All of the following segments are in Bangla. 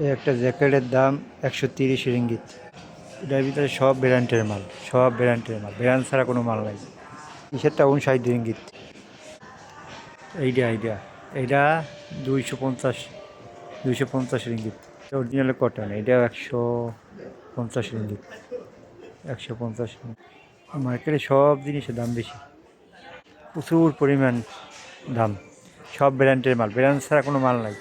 এই একটা জ্যাকেটের দাম 130 রিঙ্গিত। এটার ভিতরে সব ব্র্যান্ডের মাল, সব ব্র্যান্ডের মাল, ব্র্যান্ড ছাড়া কোনো মাল নাই। টি-শার্টটা 59 রিঙ্গিত। এইটা এইটা 250 রিঙ্গিত। অরিজিনাল কটন, এটাও 150 রিঙ্গিত। 150 রিঙ্গিত। মার্কেটে সব জিনিসের দাম বেশি, প্রচুর পরিমাণ দাম। সব ব্র্যান্ডের মাল, ব্র্যান্ড ছাড়া কোনো মাল নাই।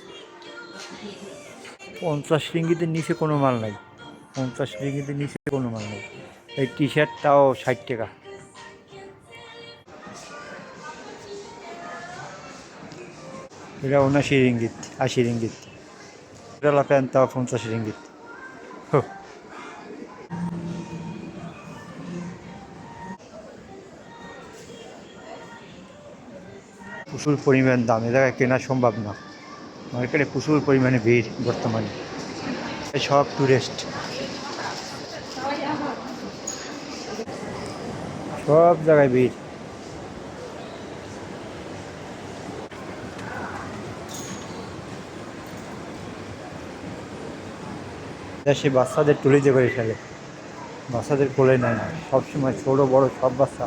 50 রিঙ্গিতের নিচে কোনো মাল নাই, 50 রিঙ্গিতের নিচে কোনো মাল নাই। এই টি-শার্টটাও 60 টাকা। এটা 79 রিঙ্গিত, 80 রিঙ্গিত। এটা প্যান্ট তাও 50 রিঙ্গিত। হো, প্রচুর পরিমাণ দাম, এ জায়গায় কেনা সম্ভব না। মার্কেটে প্রচুর পরিমাণে ভিড় বর্তমানে, সব টুরিস্ট, সব জায়গায় ভিড়। দেশে বাচ্চাদের ট্রলিতে করে ফেলে, বাচ্চাদের কোলে নেয় না, সবসময় ছোটো বড় সব বাচ্চা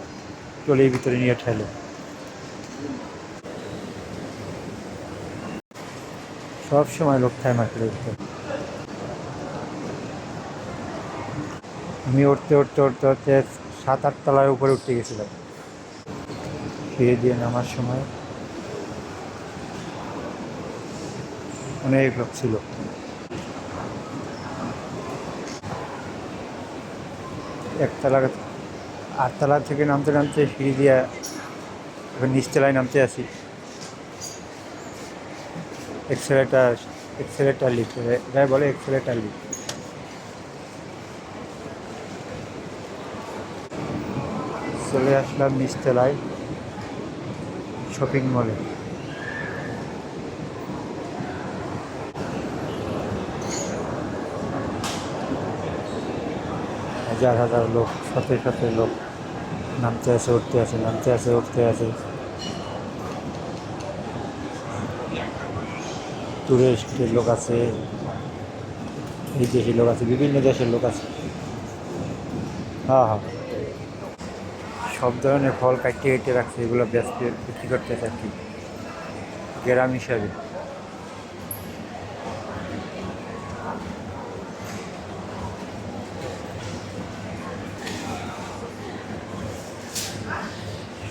ট্রলির ভিতরে নিয়ে ঠেলে। সব সময় লোক থাকে মার্কেটের ভিতরে। আমি উঠতে 7-8 তলার উপরে উঠতে গেছিলাম। ফিরে দিয়ে নামার সময় অনেক লোক ছিল। একতলা 8 তলা থেকে নামতে নামতে সিঁড়ি দিয়ে এখন নিচতলায় নামতে আসি। এক্সেলেটার লিফট, এটাই বলে এক্সেলেটার লিফট। চলে আসলাম নিচতলায় শপিং মলে। হাজার হাজার লোক, শত শত লোক নামতে আসে উঠতে আসে, নামতে আসে উঠতে আসে। টুরিস্টের লোক আছে, এই দেশের লোক আছে, বিভিন্ন দেশের লোক আছে। হ্যাঁ হ্যাঁ, সব ধরনের ফল কাটিয়ে কেটে রাখছে, এগুলো ব্যস্ত বিক্রি করতে থাকি গ্রাম হিসাবে।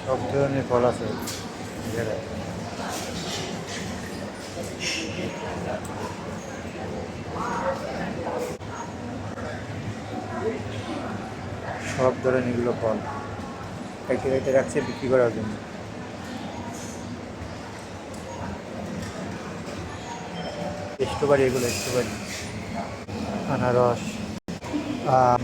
সব ধরনের ফল আছে জায়গায়। সব ধরনের এগুলো ফল কাটিয়ে কেটে রাখছে বিক্রি করার জন্য। স্ট্রবেরি, এগুলো স্ট্রবেরি, আনারস, আম,